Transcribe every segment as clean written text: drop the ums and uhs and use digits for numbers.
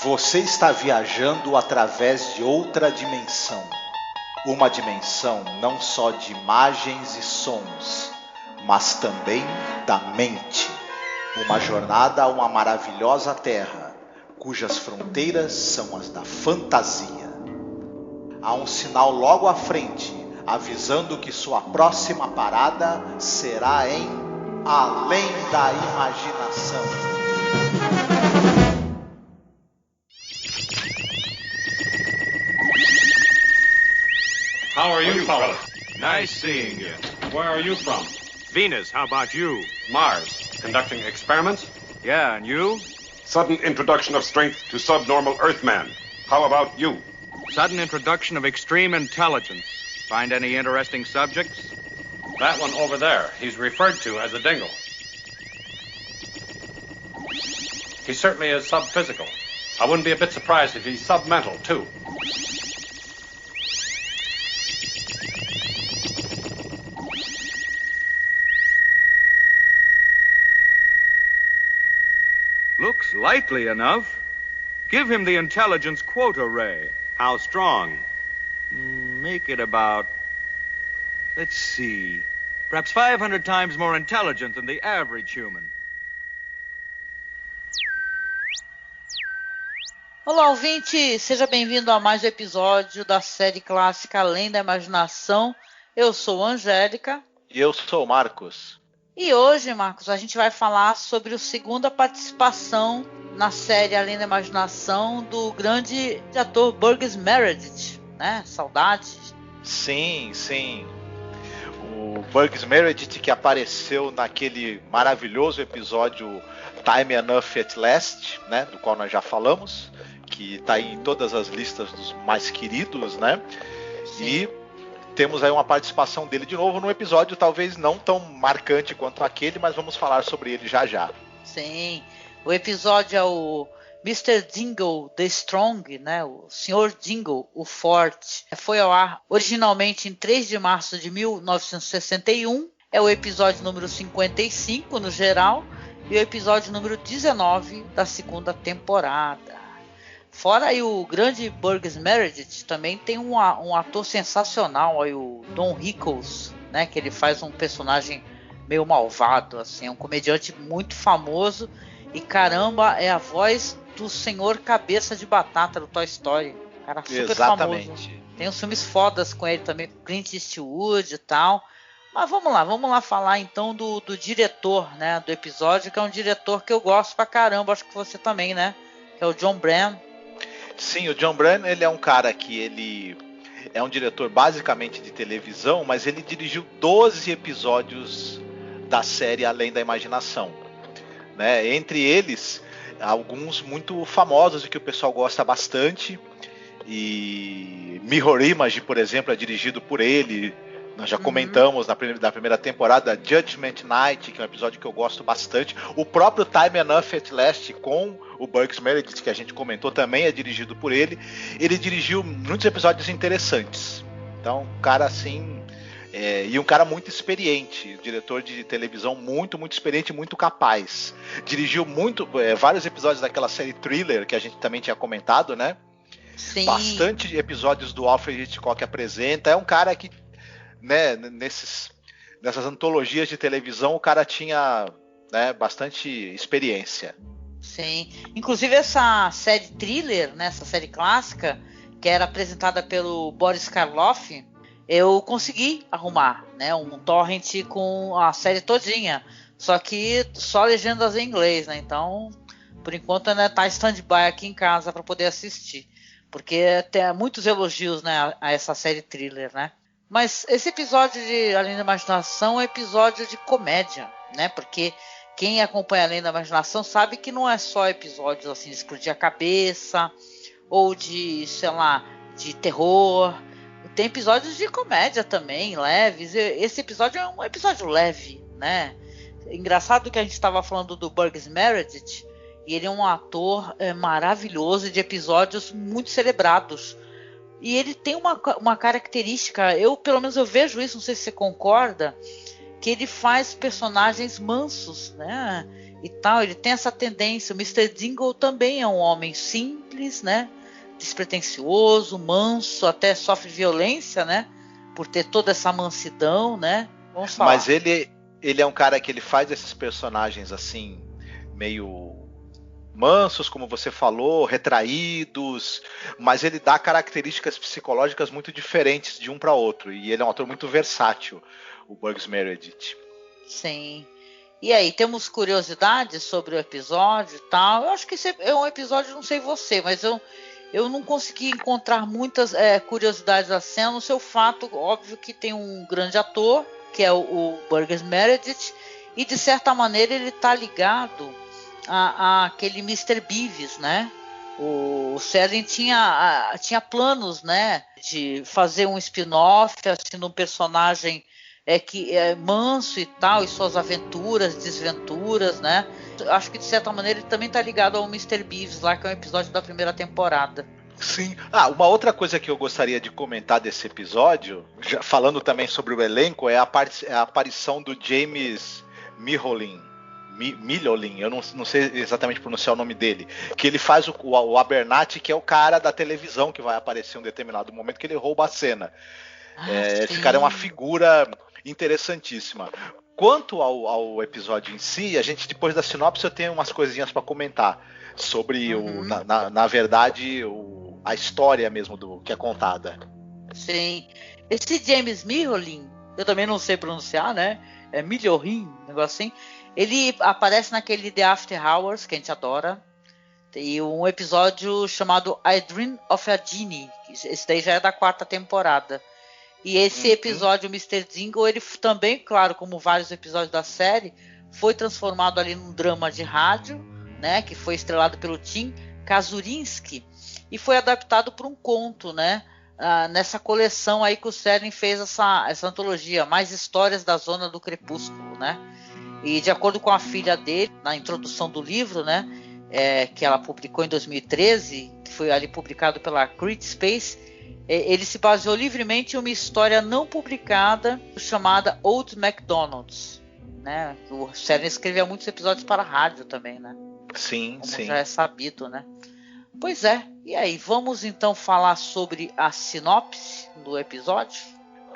Você está viajando através de outra dimensão. Uma dimensão não só de imagens e sons, mas também da mente. Uma jornada a uma maravilhosa terra, cujas fronteiras são as da fantasia. Há um sinal logo à frente, avisando que sua próxima parada será em Além da Imaginação. How are you, fella? Nice seeing you. Where are you from? Venus, how about you? Mars. Conducting experiments? Yeah, and you? Sudden introduction of strength to subnormal Earthman. How about you? Sudden introduction of extreme intelligence. Find any interesting subjects? That one over there, he's referred to as a dingle. He certainly is sub-physical. I wouldn't be a bit surprised if he's sub-mental, too. Looks likely enough. Give him the intelligence quota, Ray. How strong? Make it about, let's see, perhaps 500 times more intelligent than the average human. Olá, ouvinte! Seja bem-vindo a mais um episódio da série clássica Além da Imaginação. Eu sou a Angélica. E eu sou o Marcos. E hoje, Marcos, a gente vai falar sobre a segunda participação na série Além da Imaginação do grande ator Burgess Meredith, né? Saudades. Sim. O Burgess Meredith, que apareceu naquele maravilhoso episódio Time Enough at Last, né? Do qual nós já falamos, que está em todas as listas dos mais queridos, né? Sim. E temos aí uma participação dele de novo num episódio talvez não tão marcante quanto aquele, mas vamos falar sobre ele já já. Sim, o episódio é o Mr. Dingle the Strong, né? O Sr. Dingle, o Forte. Foi ao ar originalmente em 3 de março de 1961. É o episódio número 55 no geral e o episódio número 19 da segunda temporada. Fora aí o grande Burgess Meredith, também tem um ator sensacional, aí o Don Rickles, né, que ele faz um personagem meio malvado, assim, é um comediante muito famoso e caramba, é a voz do senhor Cabeça de Batata do Toy Story, cara super Exatamente. famoso. Tem uns filmes fodas com ele também, Clint Eastwood e tal. Mas vamos lá falar então do diretor, né, do episódio, que é um diretor que eu gosto pra caramba, acho que você também, né, que é o John Bram. Sim, o John Bram, ele é um cara que ele é um diretor basicamente de televisão, mas ele dirigiu 12 episódios da série Além da Imaginação, né? Entre eles, alguns muito famosos e que o pessoal gosta bastante. E Mirror Image, por exemplo, é dirigido por ele. Nós já comentamos da primeira temporada, Judgment Night, que é um episódio que eu gosto bastante. O próprio Time Enough at Last, com o Burgess Meredith, que a gente comentou, também é dirigido por ele. Ele dirigiu muitos episódios interessantes. Então, um cara assim... e um cara muito experiente, diretor de televisão muito experiente, muito capaz. Dirigiu vários episódios daquela série Thriller, que a gente também tinha comentado, né? Sim. Bastante episódios do Alfred Hitchcock apresenta. É um cara que, né, nessas antologias de televisão, o cara tinha, né, bastante experiência. Sim, inclusive essa série Thriller, né, essa série clássica, que era apresentada pelo Boris Karloff, eu consegui arrumar, né, um torrent com a série todinha, só que só legendas em inglês, né, então, por enquanto, né, tá stand-by aqui em casa para poder assistir, porque tem muitos elogios, né, a essa série Thriller, né. Mas esse episódio de Além da Imaginação é um episódio de comédia, né? Porque quem acompanha Além da Imaginação sabe que não é só episódios assim de explodir a cabeça ou de, sei lá, de terror. Tem episódios de comédia também, leves. Esse episódio é um episódio leve, né? Engraçado que a gente estava falando do Burgess Meredith e ele é um ator maravilhoso de episódios muito celebrados. E ele tem uma característica, pelo menos eu vejo isso, não sei se você concorda, que ele faz personagens mansos, né? e tal, ele tem essa tendência. O Mr. Dingle também é um homem simples, né? Despretensioso, manso, até sofre violência, né? Por ter toda essa mansidão, né? Vamos falar. Mas ele é um cara que ele faz esses personagens assim, meio mansos, como você falou, retraídos, mas ele dá características psicológicas muito diferentes de um para outro, e ele é um ator muito versátil, o Burgess Meredith. Sim. E aí, temos curiosidades sobre o episódio e tal. Eu acho que esse é um episódio, não sei você, mas eu não consegui encontrar muitas curiosidades da cena, no seu fato, óbvio que tem um grande ator, que é o Burgess Meredith, e de certa maneira ele está ligado a aquele Mr. Beavis, né? O Serling tinha planos, né, de fazer um spin-off assim, de um personagem que é manso e tal, e suas aventuras, desventuras, né? Acho que de certa maneira ele também está ligado ao Mr. Beavis lá, que é um episódio da primeira temporada. Sim. Uma outra coisa que eu gostaria de comentar desse episódio, já falando também sobre o elenco, é a aparição do James Milholin, eu não sei exatamente pronunciar o nome dele, que ele faz o Abernathy, que é o cara da televisão que vai aparecer em um determinado momento que ele rouba a cena. Esse cara é uma figura interessantíssima. Quanto ao episódio em si, a gente, depois da sinopse, eu tenho umas coisinhas para comentar sobre na verdade a história mesmo do que é contada. Sim. Esse James Milholin, eu também não sei pronunciar, né? É Milholin, negócio assim. Ele aparece naquele The After Hours, que a gente adora. E um episódio chamado I Dream of a Genie. Esse daí já é da 4ª temporada. E esse episódio, o Mr. Dingle, ele também, claro, como vários episódios da série, foi transformado ali num drama de rádio, né? Que foi estrelado pelo Tim Kazurinsky. E foi adaptado para um conto, né? Nessa coleção aí que o Serling fez essa antologia, Mais Histórias da Zona do Crepúsculo, né? E de acordo com a filha dele, na introdução do livro, né, que ela publicou em 2013, que foi ali publicado pela CreedSpace, ele se baseou livremente em uma história não publicada chamada Old MacDonald's, né? O Serling escrevia muitos episódios para a rádio também, né? Sim, como sim. já é sabido, né? Pois é. E aí, vamos então falar sobre a sinopse do episódio?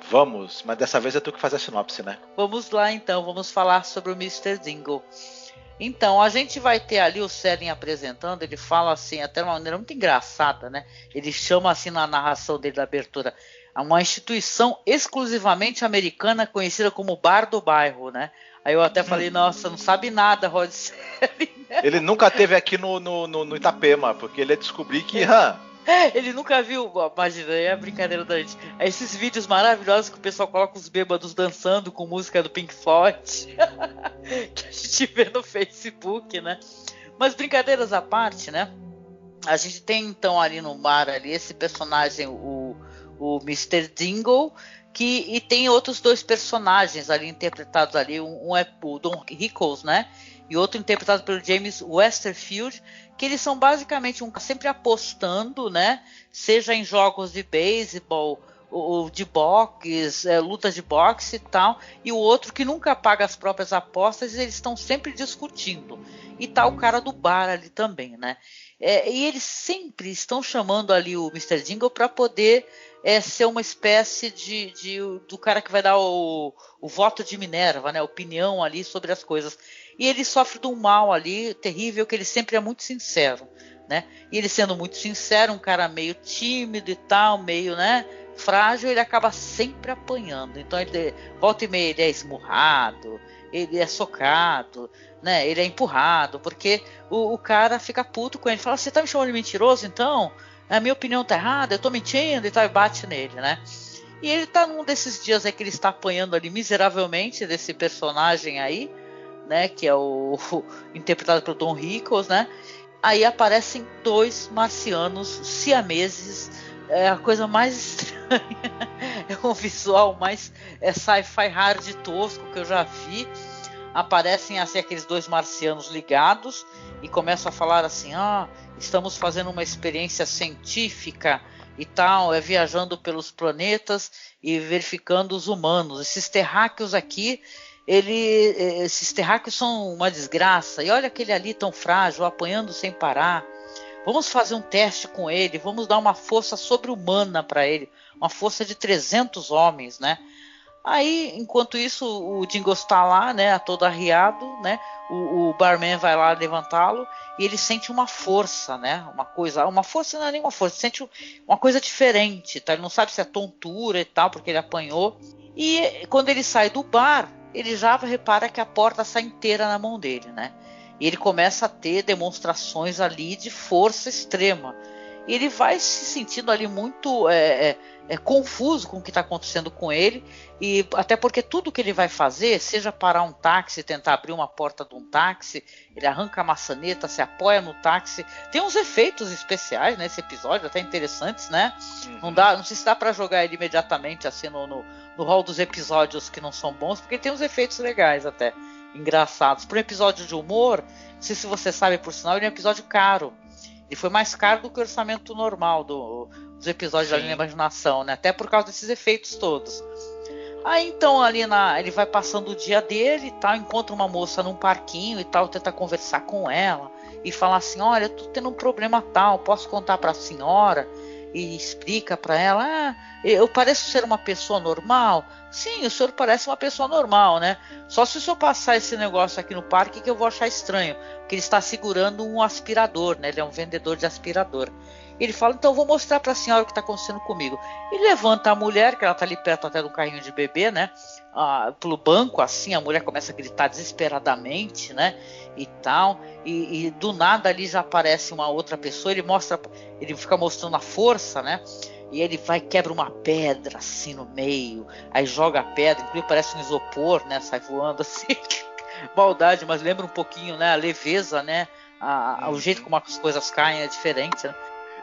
Vamos, mas dessa vez eu tenho que fazer a sinopse, né? Vamos lá então, vamos falar sobre o Mr. Dingle. Então, a gente vai ter ali o Serling apresentando, ele fala assim, até de uma maneira muito engraçada, né? Ele chama assim na narração dele da abertura, uma instituição exclusivamente americana conhecida como Bar do Bairro, né? Aí eu até falei, nossa, não sabe nada, Rod Serling. Ele nunca teve aqui no Itapema, porque ele ia descobrir que... Ele nunca viu, imagina, é a brincadeira da gente. Esses vídeos maravilhosos que o pessoal coloca os bêbados dançando com música do Pink Floyd, que a gente vê no Facebook, né? Mas brincadeiras à parte, né? A gente tem então ali no bar ali esse personagem, o Mr. Dingle, e tem outros dois personagens ali interpretados ali. Um é o Don Rickles, né? E outro interpretado pelo James Westerfield, que eles são basicamente sempre apostando, né? Seja em jogos de beisebol ou de boxe, lutas de boxe e tal, e o outro que nunca paga as próprias apostas, eles estão sempre discutindo. E tá o cara do bar ali também, né? E eles sempre estão chamando ali o Mr. Dingle para poder ser uma espécie do cara que vai dar o voto de Minerva, né? A opinião ali sobre as coisas. E ele sofre de um mal ali terrível, que ele sempre é muito sincero, né? E ele sendo muito sincero, um cara meio tímido e tal, meio, né, frágil, ele acaba sempre apanhando. Então ele volta e meia ele é esmurrado, ele é socado, né? Ele é empurrado, porque o cara fica puto com ele, fala, você tá me chamando de mentiroso então? A minha opinião tá errada, eu tô mentindo e tal, e bate nele, né? E ele tá num desses dias aí que ele está apanhando ali miseravelmente desse personagem aí, né, que é o interpretado pelo Don Rickles, né? Aí aparecem dois marcianos siameses, a coisa mais estranha, é um visual mais sci-fi hard e tosco que eu já vi. Aparecem assim aqueles dois marcianos ligados e começam a falar assim, estamos fazendo uma experiência científica e tal, viajando pelos planetas e verificando os humanos. Esses terráqueos aqui, esses terráqueos são uma desgraça, e olha aquele ali tão frágil, apanhando sem parar. Vamos fazer um teste com ele, vamos dar uma força sobre-humana para ele, uma força de 300 homens, né? Aí, enquanto isso, o Dingo está lá, né, todo arriado, né? O barman vai lá levantá-lo e ele sente uma força, né? Uma força não é nenhuma força, sente uma coisa diferente, tá? Ele não sabe se é tontura e tal, porque ele apanhou. E quando ele sai do bar, ele já repara que a porta sai inteira na mão dele, né? E ele começa a ter demonstrações ali de força extrema. E ele vai se sentindo ali muito confuso com o que está acontecendo com ele, e até porque tudo que ele vai fazer, seja parar um táxi, tentar abrir uma porta de um táxi, ele arranca a maçaneta, se apoia no táxi. Tem uns efeitos especiais nesse episódio, até interessantes, né? Não sei se dá para jogar ele imediatamente assim no hall dos episódios que não são bons, porque tem uns efeitos legais até, engraçados. Para um episódio de humor, não sei se você sabe, por sinal, ele é um episódio caro. Ele foi mais caro do que o orçamento normal dos episódios da Linha da Imaginação, né? Até por causa desses efeitos todos. Aí então ali ele vai passando o dia dele e tal, encontra uma moça num parquinho e tal, tenta conversar com ela e falar assim, olha, eu tô tendo um problema tal, posso contar para a senhora? E explica para ela, eu pareço ser uma pessoa normal? Sim, o senhor parece uma pessoa normal, né? Só se o senhor passar esse negócio aqui no parque que eu vou achar estranho, porque ele está segurando um aspirador, né? Ele é um vendedor de aspirador. Ele fala, então eu vou mostrar para a senhora o que está acontecendo comigo. E levanta a mulher, que ela está ali perto até do carrinho de bebê, né? Pelo banco, assim, a mulher começa a gritar desesperadamente, né? E tal, e do nada ali já aparece uma outra pessoa, ele fica mostrando a força, né? E ele vai quebra uma pedra assim no meio, aí joga a pedra, inclusive parece um isopor, né? Sai voando assim, maldade, mas lembra um pouquinho, né? A leveza, né? O jeito como as coisas caem é diferente, né?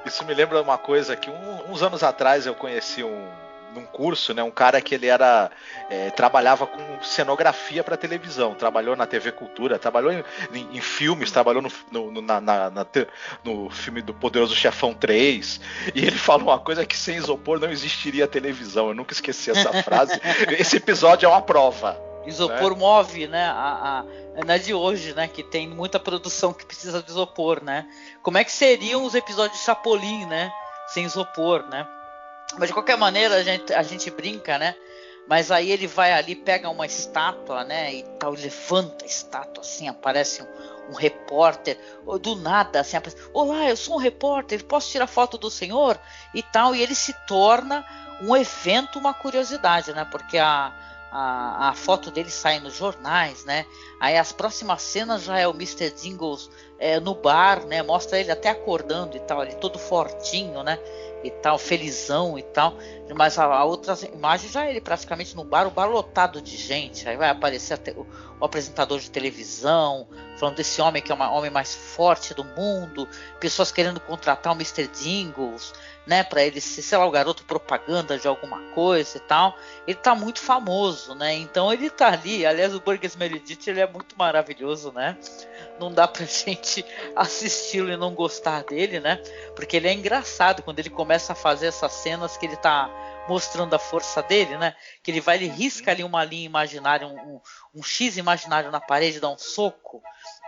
Isso me lembra uma coisa que uns anos atrás eu conheci num curso, né, um cara que ele trabalhava com cenografia para televisão, trabalhou na TV Cultura, trabalhou em filmes, trabalhou no filme do Poderoso Chefão 3, e ele falou uma coisa que sem isopor não existiria televisão. Eu nunca esqueci essa frase. Esse episódio é uma prova. Isopor, né? Move, né? Não é de hoje, né? Que tem muita produção que precisa de isopor, né? Como é que seriam os episódios de Chapolin, né? Sem isopor, né? Mas de qualquer maneira a gente brinca, né? Mas aí ele vai ali, pega uma estátua, né? E tal, levanta a estátua assim, aparece um repórter, do nada, assim, aparece, olá, eu sou um repórter, posso tirar foto do senhor? E tal, e ele se torna um evento, uma curiosidade, né? Porque a foto dele sai nos jornais, né? Aí as próximas cenas já é o Mr. Jingles no bar, né? Mostra ele até acordando e tal, ali todo fortinho, né? E tal, felizão e tal. Mas a outra imagem já é ele praticamente no bar, o bar lotado de gente. Aí vai aparecer até o apresentador de televisão, falando desse homem que é o homem mais forte do mundo, pessoas querendo contratar o Mr. Jingles, né, para ele ser, sei lá, o garoto propaganda de alguma coisa e tal. Ele tá muito famoso, né? Então ele tá ali. Aliás, o Burgess Meredith, ele é muito maravilhoso, né? Não dá pra gente assisti-lo e não gostar dele, né? Porque ele é engraçado quando ele começa a fazer essas cenas que ele tá mostrando a força dele, né? Que ele risca ali uma linha imaginária, um X imaginário na parede, dá um soco,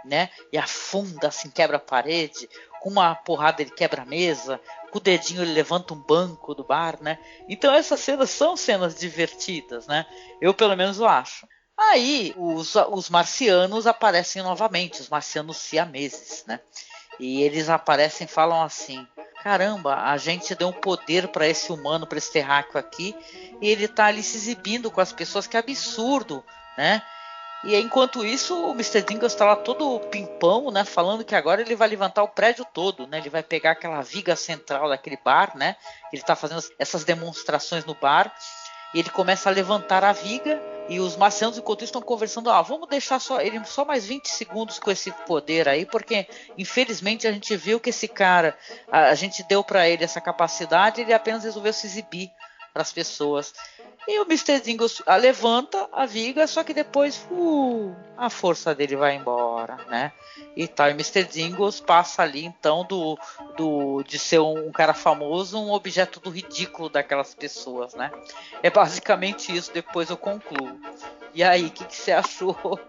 né? E afunda, assim, quebra a parede. Com uma porrada ele quebra a mesa. Com o dedinho ele levanta um banco do bar, né? Então essas cenas são cenas divertidas, né? Eu pelo menos acho. Aí os marcianos aparecem novamente, os marcianos siameses, né? E eles aparecem e falam assim, caramba, a gente deu um poder para esse humano, para esse terráqueo aqui, e ele tá ali se exibindo com as pessoas, que absurdo, né? E enquanto isso, o Mr. Jingles está lá todo pimpão, né? Falando que agora ele vai levantar o prédio todo, né? Ele vai pegar aquela viga central daquele bar, né? Ele está fazendo essas demonstrações no bar, e ele começa a levantar a viga. E os marcianos, enquanto isso, estão conversando, vamos deixar ele só mais 20 segundos com esse poder aí, porque infelizmente a gente viu que esse cara, a gente deu para ele essa capacidade, ele apenas resolveu se exibir para as pessoas. E o Mr. Jingles levanta a viga, só que depois a força dele vai embora, né? E tal, e Mr. Jingles passa ali então de ser um cara famoso, um objeto do ridículo daquelas pessoas, né? É basicamente isso, depois eu concluo. E aí, o que você achou?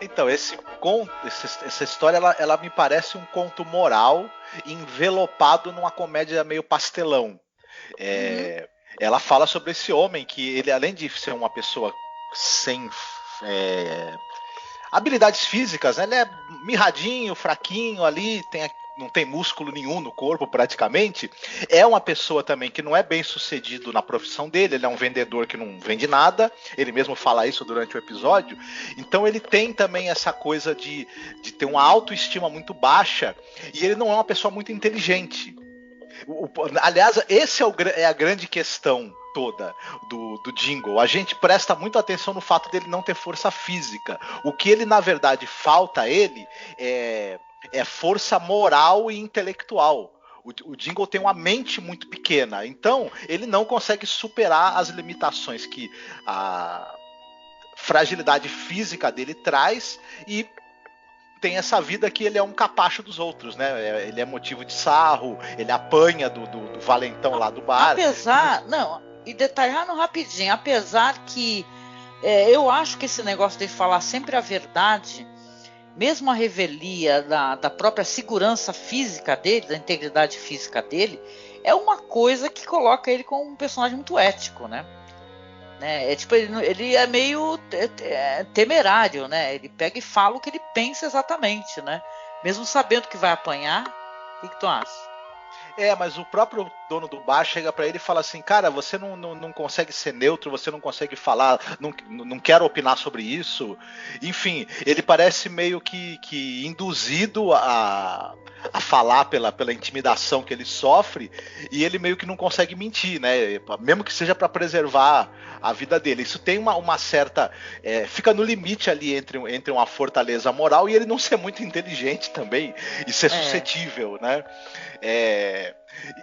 Então, essa história, ela me parece um conto moral envelopado numa comédia meio pastelão. Ela fala sobre esse homem que ele, além de ser uma pessoa sem habilidades físicas, né, ele é mirradinho, fraquinho ali, não tem músculo nenhum no corpo praticamente. É uma pessoa também que não é bem sucedido na profissão dele, ele é um vendedor que não vende nada, ele mesmo fala isso durante o episódio. Então ele tem também essa coisa de ter uma autoestima muito baixa, e ele não é uma pessoa muito inteligente. Aliás, esse é a grande questão toda do Jingle. A gente presta muita atenção no fato dele não ter força física. O que ele, na verdade, falta a ele é força moral e intelectual. O Jingle tem uma mente muito pequena, então ele não consegue superar as limitações que a fragilidade física dele traz, e tem essa vida que ele é um capacho dos outros, né? Ele é motivo de sarro, ele apanha do valentão lá do bar. E detalhando rapidinho, apesar que eu acho que esse negócio de falar sempre a verdade, mesmo a revelia da própria segurança física dele, da integridade física dele, é uma coisa que coloca ele como um personagem muito ético, né? Ele é meio temerário, né? Ele pega e fala o que ele pensa exatamente, né? Mesmo sabendo que vai apanhar. O que tu acha? Mas o próprio dono do bar chega pra ele e fala assim: cara, você não consegue ser neutro, você não consegue falar, não quero opinar sobre isso. Enfim, ele parece meio que induzido a falar pela intimidação que ele sofre, e ele meio que não consegue mentir, né? Mesmo que seja para preservar a vida dele. Isso tem uma certa... fica no limite ali entre uma fortaleza moral e ele não ser muito inteligente também, e ser suscetível, né?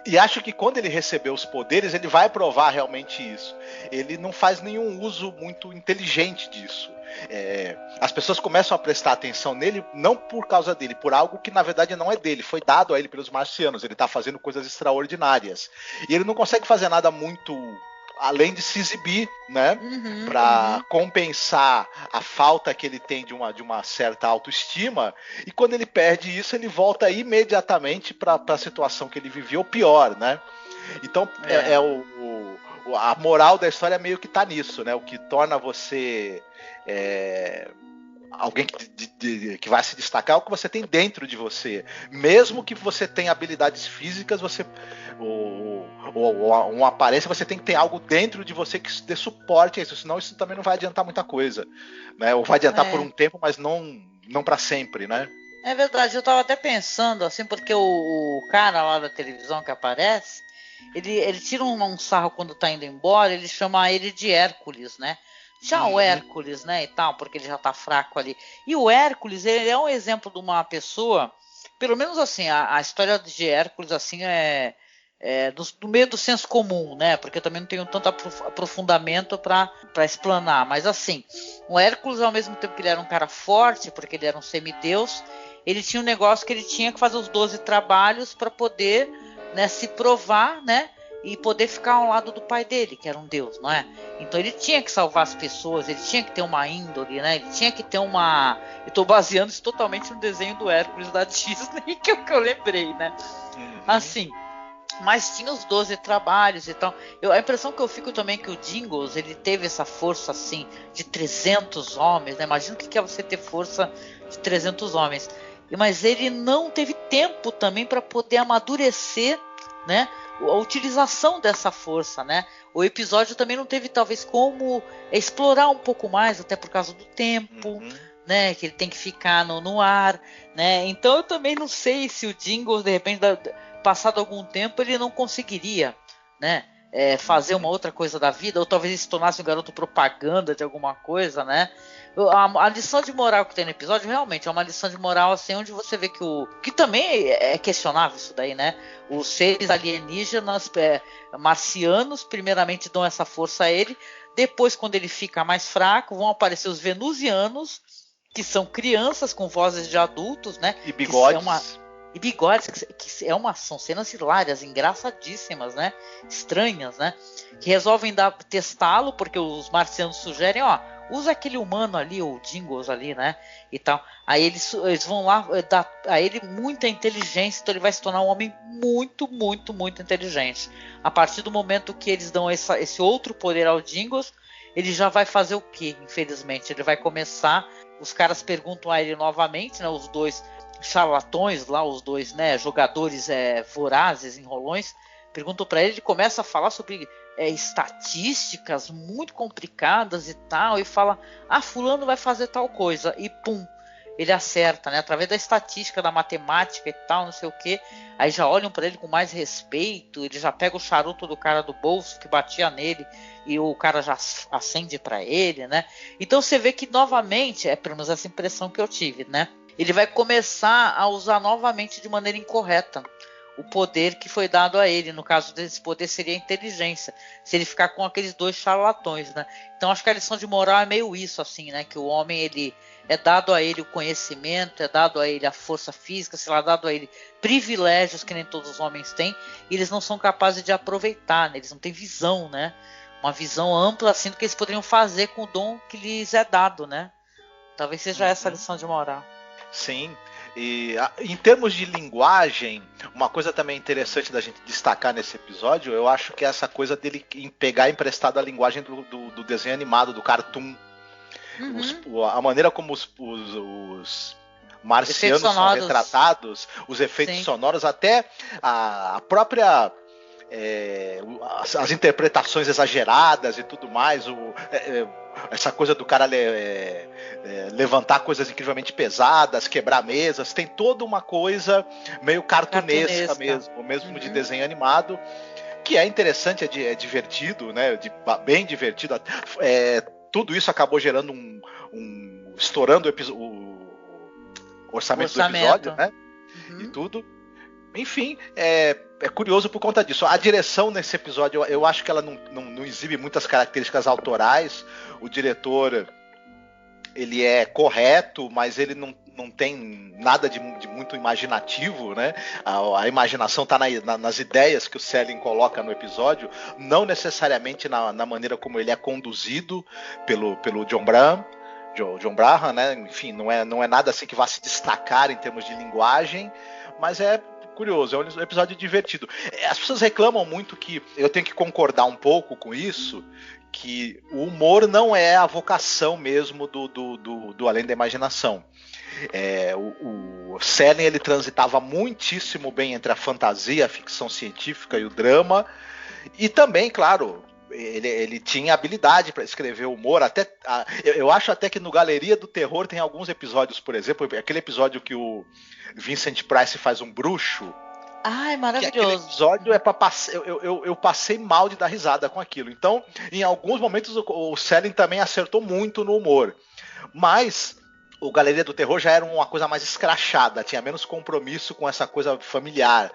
E acho que quando ele receber os poderes, ele vai provar realmente isso. Ele não faz nenhum uso muito inteligente disso. As pessoas começam a prestar atenção nele não por causa dele, por algo que na verdade não é dele, foi dado a ele pelos marcianos. Ele está fazendo coisas extraordinárias e ele não consegue fazer nada muito além de se exibir, né, para compensar a falta que ele tem de uma certa autoestima. E quando ele perde isso, ele volta imediatamente para a situação que ele vivia, ou pior, né? Então a moral da história meio que tá nisso, né? O que torna você alguém que vai se destacar é o que você tem dentro de você. Mesmo que você tenha habilidades físicas, ou uma aparência, você tem que ter algo dentro de você que dê suporte a isso, senão isso também não vai adiantar muita coisa, né? Ou vai adiantar por um tempo, mas não para sempre, né? É verdade, eu tava até pensando assim, porque o cara lá da televisão que aparece, ele tira um sarro quando tá indo embora, ele chama ele de Hércules, né? Já o Hércules, né, e tal, porque ele já tá fraco ali. E o Hércules, ele é um exemplo de uma pessoa, pelo menos assim, a história de Hércules, assim, do meio do senso comum, né, porque eu também não tenho tanto aprofundamento para explanar, mas assim, o Hércules, ao mesmo tempo que ele era um cara forte, porque ele era um semideus, ele tinha um negócio que ele tinha que fazer os 12 trabalhos para poder, né, se provar, né, e poder ficar ao lado do pai dele, que era um deus, não é? Então ele tinha que salvar as pessoas, ele tinha que ter uma índole, né? Ele tinha que ter uma... Eu estou baseando isso totalmente no desenho do Hércules da Disney, que eu lembrei, né? Assim, mas tinha os 12 trabalhos e tal. A impressão que eu fico também é que o Jingles, ele teve essa força, assim, de 300 homens, né? Imagina o que é você ter força de 300 homens. Mas ele não teve tempo também para poder amadurecer, né, a utilização dessa força, né? O episódio também não teve talvez como explorar um pouco mais, até por causa do tempo, né? Que ele tem que ficar no ar, né? Então eu também não sei se o Jingles, de repente, passado algum tempo, ele não conseguiria, né, fazer uma outra coisa da vida, ou talvez ele se tornasse um garoto propaganda de alguma coisa, né? A lição de moral que tem no episódio realmente é uma lição de moral assim, onde você vê que também é questionável isso daí, né? Os seres alienígenas marcianos primeiramente dão essa força a ele, depois quando ele fica mais fraco vão aparecer os venusianos, que são crianças com vozes de adultos, né? E bigodes. E bigodes, que são cenas hilárias, engraçadíssimas, né? Estranhas, né? Que resolvem testá-lo, porque os marcianos sugerem, ó, usa aquele humano ali, o Jingles ali, né, e tal. Aí eles vão lá dar a ele muita inteligência, então ele vai se tornar um homem muito, muito, muito inteligente. A partir do momento que eles dão esse outro poder ao Jingles, ele já vai fazer o quê? Infelizmente, ele vai começar, os caras perguntam a ele novamente, né, os dois charlatões lá, os dois, né, jogadores vorazes, enrolões, perguntam para ele começa a falar sobre estatísticas muito complicadas e tal, e fala, fulano vai fazer tal coisa, e pum, ele acerta, né, através da estatística, da matemática e tal, não sei o que, aí já olham para ele com mais respeito, ele já pega o charuto do cara do bolso, que batia nele, e o cara já acende para ele, né, então você vê que novamente, pelo menos essa impressão que eu tive, né, ele vai começar a usar novamente de maneira incorreta o poder que foi dado a ele. No caso desse poder seria a inteligência, se ele ficar com aqueles dois charlatões, né? Então acho que a lição de moral é meio isso, assim, né? Que o homem, ele é dado a ele o conhecimento, é dado a ele a força física, sei lá, dado a ele privilégios que nem todos os homens têm, e eles não são capazes de aproveitar, né? Eles não têm visão, né? Uma visão ampla, assim, do que eles poderiam fazer com o dom que lhes é dado, né? Talvez seja essa a lição de moral. Sim. E em termos de linguagem, uma coisa também interessante da gente destacar nesse episódio, eu acho que é essa coisa dele pegar emprestado a linguagem do desenho animado, do cartoon. A maneira como os marcianos são retratados, os efeitos sonoros, até a própria... as interpretações exageradas e tudo mais, essa coisa do cara levantar coisas incrivelmente pesadas, quebrar mesas, tem toda uma coisa meio cartunesca mesmo de desenho animado, que é interessante, é divertido, né? Bem divertido. Tudo isso acabou gerando estourando o orçamento do episódio, né? E tudo. Enfim, é curioso por conta disso. A direção nesse episódio, eu acho que ela não exibe muitas características autorais. O diretor, ele é correto, mas ele não tem nada de muito imaginativo, né? A imaginação está nas ideias que o Selling coloca no episódio, não necessariamente na maneira como ele é conduzido pelo John Braham, né? Enfim, não é nada assim que vá se destacar em termos de linguagem, mas é curioso, é um episódio divertido. As pessoas reclamam muito, que eu tenho que concordar um pouco com isso, que o humor não é a vocação mesmo do Além da Imaginação. O Selling, ele transitava muitíssimo bem entre a fantasia, a ficção científica e o drama, e também, claro, ele tinha habilidade para escrever humor. Eu acho até que no Galeria do Terror tem alguns episódios, por exemplo, aquele episódio que o Vincent Price faz um bruxo. Ai, maravilhoso. Aquele episódio eu passei mal de dar risada com aquilo. Então, em alguns momentos, o Selling também acertou muito no humor. Mas o Galeria do Terror já era uma coisa mais escrachada, tinha menos compromisso com essa coisa familiar.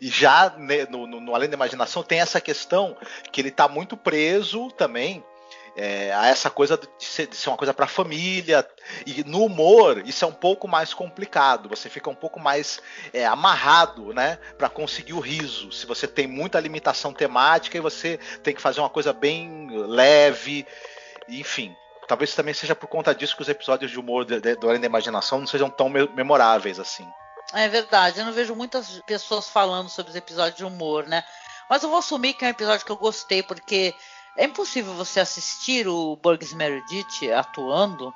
E já no Além da Imaginação tem essa questão que ele está muito preso também a essa coisa de ser uma coisa para a família. E no humor isso é um pouco mais complicado, você fica um pouco mais amarrado, né, para conseguir o riso, se você tem muita limitação temática e você tem que fazer uma coisa bem leve, enfim. Talvez também seja por conta disso que os episódios de humor do Além da Imaginação não sejam tão memoráveis assim. É verdade, eu não vejo muitas pessoas falando sobre os episódios de humor, né? Mas eu vou assumir que é um episódio que eu gostei, porque é impossível você assistir o Burgess Meredith atuando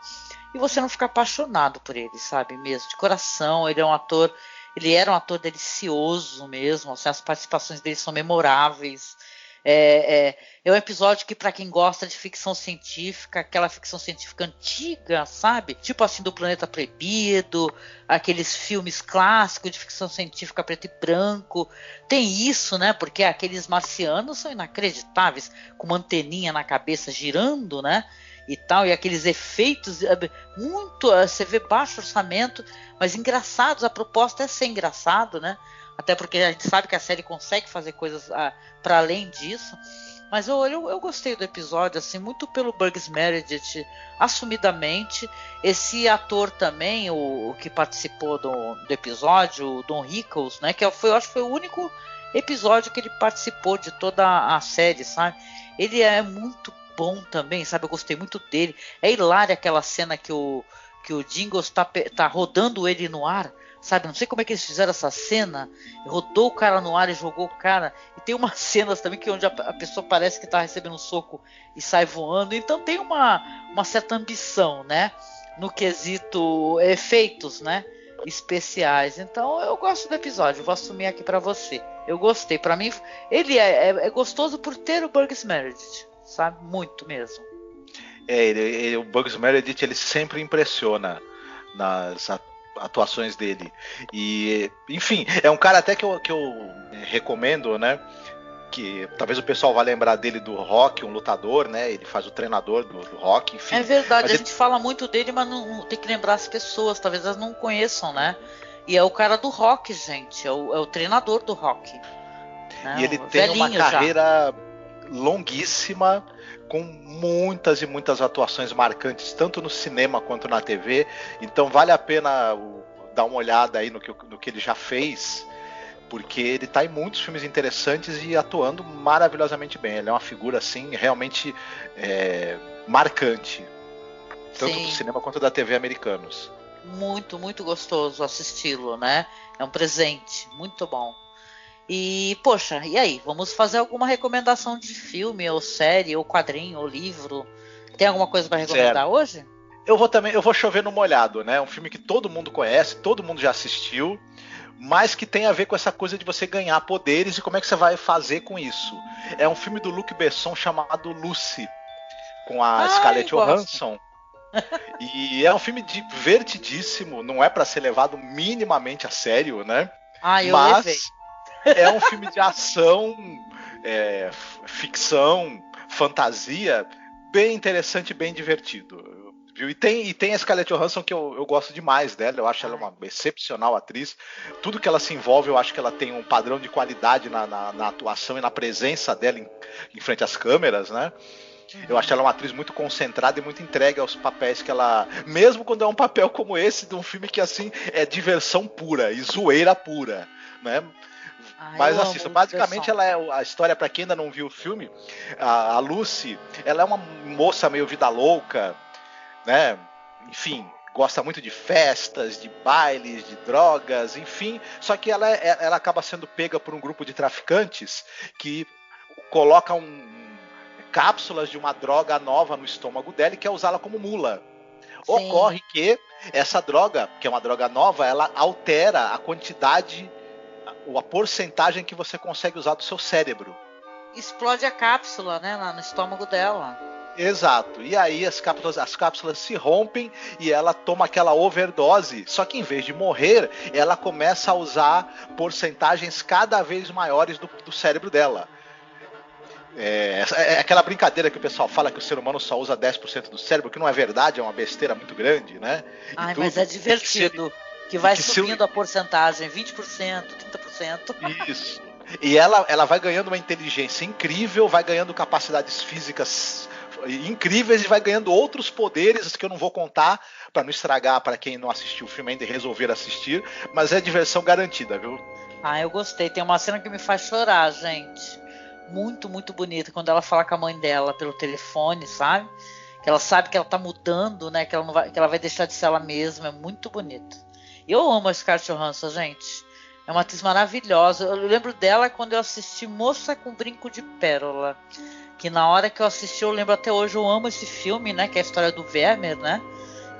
e você não ficar apaixonado por ele, sabe? Mesmo, de coração. Ele era um ator delicioso mesmo, assim, as participações dele são memoráveis. É um episódio que, para quem gosta de ficção científica, aquela ficção científica antiga, sabe? Tipo assim, do Planeta Proibido, aqueles filmes clássicos de ficção científica preto e branco. Tem isso, né? Porque aqueles marcianos são inacreditáveis, com uma anteninha na cabeça girando, né? E tal, e aqueles efeitos muito, você vê baixo orçamento, mas engraçados. A proposta é ser engraçado, né? Até porque a gente sabe que a série consegue fazer coisas para além disso. Mas eu gostei do episódio, assim, muito pelo Burgess Meredith, assumidamente. Esse ator também, o que participou do episódio, o Don Rickles, né? Que eu acho que foi o único episódio que ele participou de toda a série, sabe? Ele é muito bom também, sabe? Eu gostei muito dele. É hilária aquela cena que o Jingles tá rodando ele no ar, sabe? Não sei como é que eles fizeram essa cena. Rodou o cara no ar e jogou o cara. E tem umas cenas também que onde a pessoa parece que tá recebendo um soco e sai voando. Então tem uma certa ambição, né? No quesito efeitos, né? Especiais. Então eu gosto do episódio. Vou assumir aqui pra você. Eu gostei. Pra mim, ele é gostoso por ter o Burgess Meredith, sabe? Muito mesmo. O Bugs Meredith, ele sempre impressiona nas atuações dele. E, enfim, é um cara até que eu recomendo, né? Que talvez o pessoal vá lembrar dele do Rock, um lutador, né? Ele faz o treinador do Rock, enfim. É verdade, a gente fala muito dele, mas não tem que lembrar as pessoas, talvez elas não conheçam, né? E é o cara do Rock, gente, é o treinador do Rock. Né? E ele tem uma carreira longuíssima, com muitas e muitas atuações marcantes, tanto no cinema quanto na TV. Então vale a pena dar uma olhada aí no que ele já fez, porque ele está em muitos filmes interessantes e atuando maravilhosamente bem. Ele é uma figura assim realmente marcante, tanto do cinema quanto da TV americanos. Muito, muito gostoso assisti-lo, né? É um presente, muito bom. E, poxa, e aí? Vamos fazer alguma recomendação de filme, ou série, ou quadrinho, ou livro? Tem alguma coisa para recomendar hoje? Eu vou chover no molhado, né? Um filme que todo mundo conhece, todo mundo já assistiu, mas que tem a ver com essa coisa de você ganhar poderes e como é que você vai fazer com isso. É um filme do Luc Besson chamado Lucy, com a Scarlett Johansson. E é um filme divertidíssimo, não é para ser levado minimamente a sério, né? Eu levei. É um filme de ação, ficção, fantasia, bem interessante, bem divertido. Viu? E tem a Scarlett Johansson, que eu gosto demais dela, eu acho ela uma excepcional atriz. Tudo que ela se envolve, eu acho que ela tem um padrão de qualidade na atuação e na presença dela em frente às câmeras, né? Eu acho ela uma atriz muito concentrada e muito entregue aos papéis que ela... Mesmo quando é um papel como esse, de um filme que assim é diversão pura e zoeira pura, né? Mas assista, basicamente ela é a história, para quem ainda não viu o filme, a Lucy, ela é uma moça meio vida louca, né? Enfim, gosta muito de festas, de bailes, de drogas, enfim, só que ela acaba sendo pega por um grupo de traficantes que colocam cápsulas de uma droga nova no estômago dela e quer usá-la como mula. Sim. Ocorre que essa droga, que é uma droga nova, ela altera a quantidade, a porcentagem que você consegue usar do seu cérebro. Explode a cápsula, né, lá no estômago dela. Exato. E aí as cápsulas se rompem e ela toma aquela overdose. Só que em vez de morrer, ela começa a usar porcentagens cada vez maiores do cérebro dela. É aquela brincadeira que o pessoal fala que o ser humano só usa 10% do cérebro, que não é verdade, é uma besteira muito grande, né? Mas é divertido. Que vai subindo a porcentagem, 20%, 30%. Isso. E ela vai ganhando uma inteligência incrível, vai ganhando capacidades físicas incríveis e vai ganhando outros poderes que eu não vou contar para não estragar para quem não assistiu o filme ainda e resolver assistir, mas é diversão garantida, viu? Eu gostei. Tem uma cena que me faz chorar, gente. Muito, muito bonita, quando ela fala com a mãe dela pelo telefone, sabe? Que ela sabe que ela tá mudando, né? Que ela vai deixar de ser ela mesma. É muito bonito. Eu amo a Scarlett Johansson, gente. É uma atriz maravilhosa. Eu lembro dela quando eu assisti Moça com Brinco de Pérola. Que na hora que eu assisti, eu lembro até hoje, eu amo esse filme, né? Que é a história do Vermeer, né?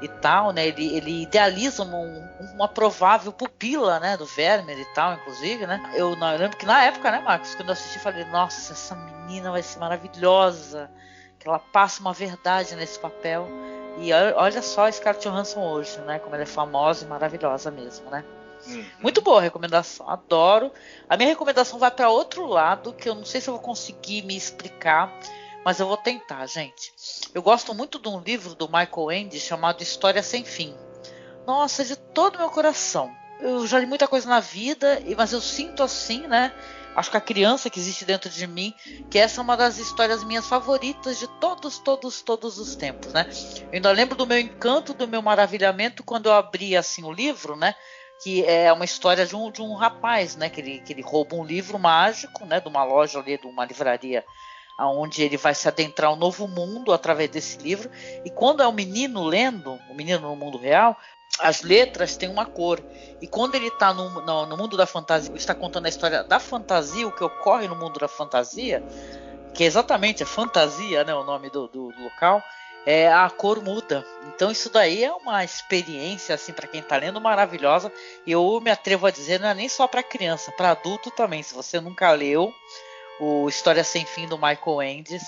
E tal, né? Ele idealiza uma provável pupila, né? Do Vermeer e tal, inclusive, né? Eu lembro que na época, né, Marcos? Quando eu assisti, falei, nossa, essa menina vai ser maravilhosa. Que ela passa uma verdade nesse papel. E olha só a Scarlett Johansson hoje, né? Como ela é famosa e maravilhosa mesmo, né? Muito boa a recomendação, adoro. A minha recomendação vai para outro lado, que eu não sei se eu vou conseguir me explicar, mas eu vou tentar, gente. Eu gosto muito de um livro do Michael Ende chamado História Sem Fim. Nossa, de todo o meu coração. Eu já li muita coisa na vida, mas eu sinto assim, né? Acho que a criança que existe dentro de mim, que essa é uma das histórias minhas favoritas de todos os tempos, né? Eu ainda lembro do meu encanto, do meu maravilhamento quando eu abri assim o livro, né? Que é uma história de um rapaz, né? Que ele rouba um livro mágico, né? De uma loja ali, de uma livraria onde ele vai se adentrar um novo mundo através desse livro. E quando é um menino lendo, o menino no mundo real, as letras têm uma cor. E quando ele está no mundo da fantasia, está contando a história da fantasia, o que ocorre no mundo da fantasia, que é exatamente a fantasia, né, o nome do local, a cor muda. Então isso daí é uma experiência, assim, para quem está lendo, maravilhosa. E eu me atrevo a dizer, não é nem só para criança, para adulto também. Se você nunca leu o História Sem Fim do Michael Ende,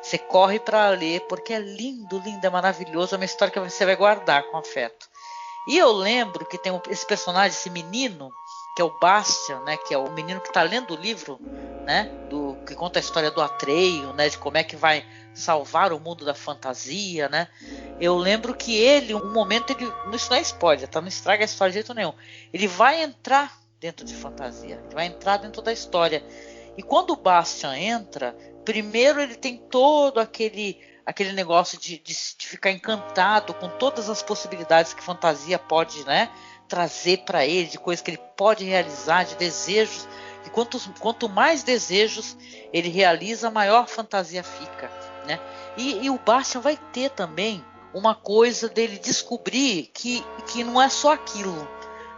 você corre para ler, porque é lindo, lindo, é maravilhoso. É uma história que você vai guardar com afeto. E eu lembro que tem esse personagem, esse menino, que é o Bastian, né, que é o menino que está lendo o livro, né, que conta a história do Atreio, né, de como é que vai salvar o mundo da fantasia, né. Eu lembro que ele, um momento, isso não é spoiler, tá? Não estraga a história de jeito nenhum. Ele vai entrar dentro de fantasia, ele vai entrar dentro da história. E quando o Bastian entra, primeiro ele tem todo aquele negócio de ficar encantado com todas as possibilidades que fantasia pode, né, trazer para ele, de coisas que ele pode realizar, de desejos. E quanto mais desejos ele realiza, maior fantasia fica, né? E o Bastian vai ter também uma coisa dele descobrir que não é só aquilo,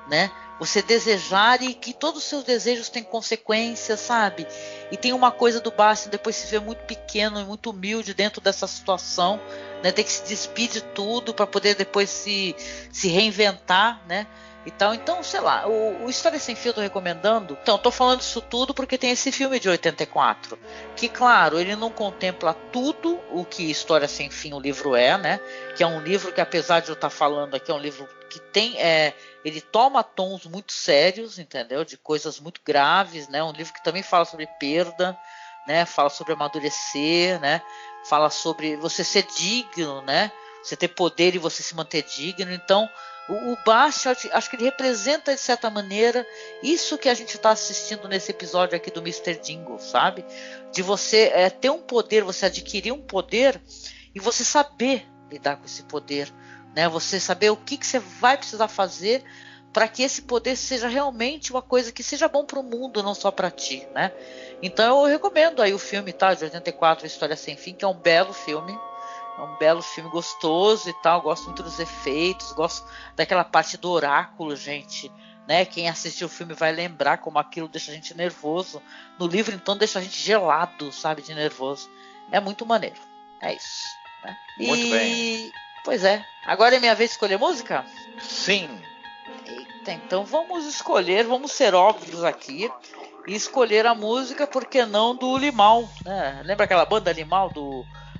né? Você desejar e que todos os seus desejos têm consequências, sabe? E tem uma coisa do Bastian, depois se vê muito pequeno e muito humilde dentro dessa situação, né? Tem que se despedir de tudo para poder depois se reinventar, né? E tal. Então, sei lá, o História Sem Fim eu tô recomendando. Então, tô falando isso tudo porque tem esse filme de 84, que, claro, ele não contempla tudo o que História Sem Fim, o livro né? Que é um livro que, apesar de eu estar falando aqui, é um livro que tem, ele toma tons muito sérios, entendeu? De coisas muito graves, né? Um livro que também fala sobre perda, né? Fala sobre amadurecer, né? Fala sobre você ser digno, né? Você ter poder e você se manter digno. Então, o Bastian, acho que ele representa, de certa maneira, isso que a gente está assistindo nesse episódio aqui do Mr. Jingle, sabe? De você ter um poder, você adquirir um poder e você saber lidar com esse poder, né? Você saber o que você vai precisar fazer para que esse poder seja realmente uma coisa que seja bom para o mundo, não só para ti, né? Então eu recomendo aí o filme, tá, de 84, História Sem Fim, que é um belo filme. É um belo filme gostoso e tal. Gosto muito dos efeitos. Gosto daquela parte do oráculo, gente. Né? Quem assistiu o filme vai lembrar como aquilo deixa a gente nervoso. No livro, então, deixa a gente gelado, sabe? De nervoso. É muito maneiro. É isso. Né? Muito bem. Pois é. Agora é minha vez de escolher música? Sim. Eita, então vamos escolher. Vamos ser óbvios aqui. E escolher a música, por que não, do Limão. Né? Lembra aquela banda Limão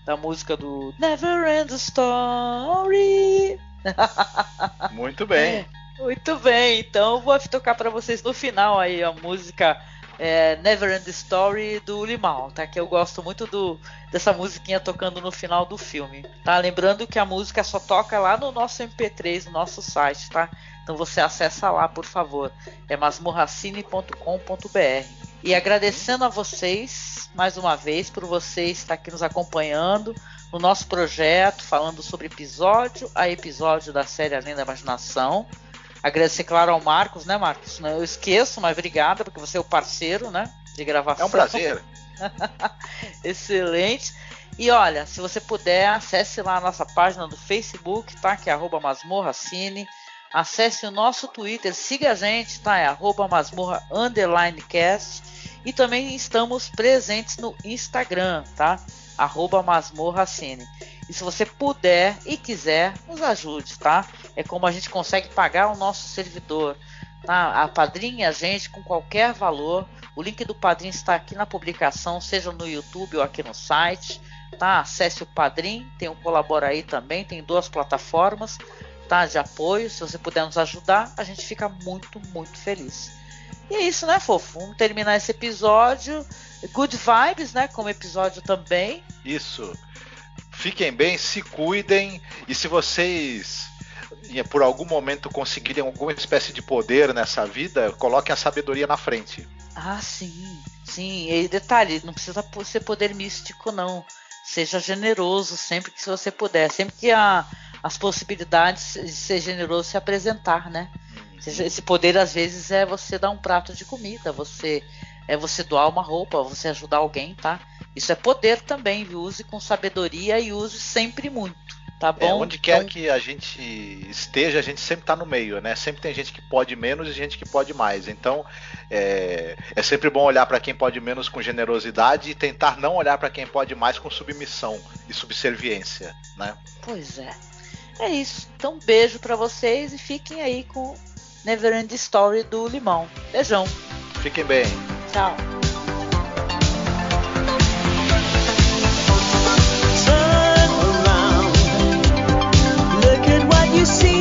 da música do Never End Story? Muito bem. Muito bem, então vou tocar para vocês no final aí a música Never End Story do Limão, tá? Que eu gosto muito dessa musiquinha tocando no final do filme, tá? Lembrando que a música só toca lá no nosso MP3, no nosso site, tá? Então você acessa lá, por favor. É masmorracine.com.br. E agradecendo a vocês, mais uma vez, por vocês estar aqui nos acompanhando no nosso projeto, falando sobre episódio a episódio da série Além da Imaginação. Agradecer, claro, ao Marcos, né, Marcos? Eu esqueço, mas obrigada, porque você é o parceiro, né, de gravação. É um prazer. Excelente. E olha, se você puder, acesse lá a nossa página do Facebook, tá? Que é @masmorracine. Acesse o nosso Twitter, siga a gente, tá? É @masmorra_cast. E também estamos presentes no Instagram, tá? @masmorracine. E se você puder e quiser, nos ajude, tá? É como a gente consegue pagar o nosso servidor, tá? Apadrinhe a gente com qualquer valor. O link do Padrim está aqui na publicação, seja no YouTube ou aqui no site, tá? Acesse o Padrim, tem o Colabora aí também, tem 2 plataformas, tá, de apoio. Se você puder nos ajudar, a gente fica muito, muito feliz. E é isso, né, fofo? Vamos terminar esse episódio. Good vibes, né? Como episódio também. Isso. Fiquem bem, se cuidem. E se vocês, por algum momento, conseguirem alguma espécie de poder nessa vida, coloquem a sabedoria na frente. Ah, sim. Sim. E detalhe, não precisa ser poder místico, não. Seja generoso sempre que você puder. Sempre que as possibilidades de ser generoso se apresentar, né? Esse poder, às vezes, é você dar um prato de comida, você é você doar uma roupa, você ajudar alguém, tá? Isso é poder também, viu? Use com sabedoria e use sempre muito, tá bom? Onde quer que a gente esteja, a gente sempre está no meio, né? Sempre tem gente que pode menos e gente que pode mais. Então, é sempre bom olhar para quem pode menos com generosidade e tentar não olhar para quem pode mais com submissão e subserviência, né? Pois é. É isso. Então, beijo para vocês e fiquem aí com Neverend Story do Limão. Beijão. Fiquem bem. Tchau. Turn around, look at what you see.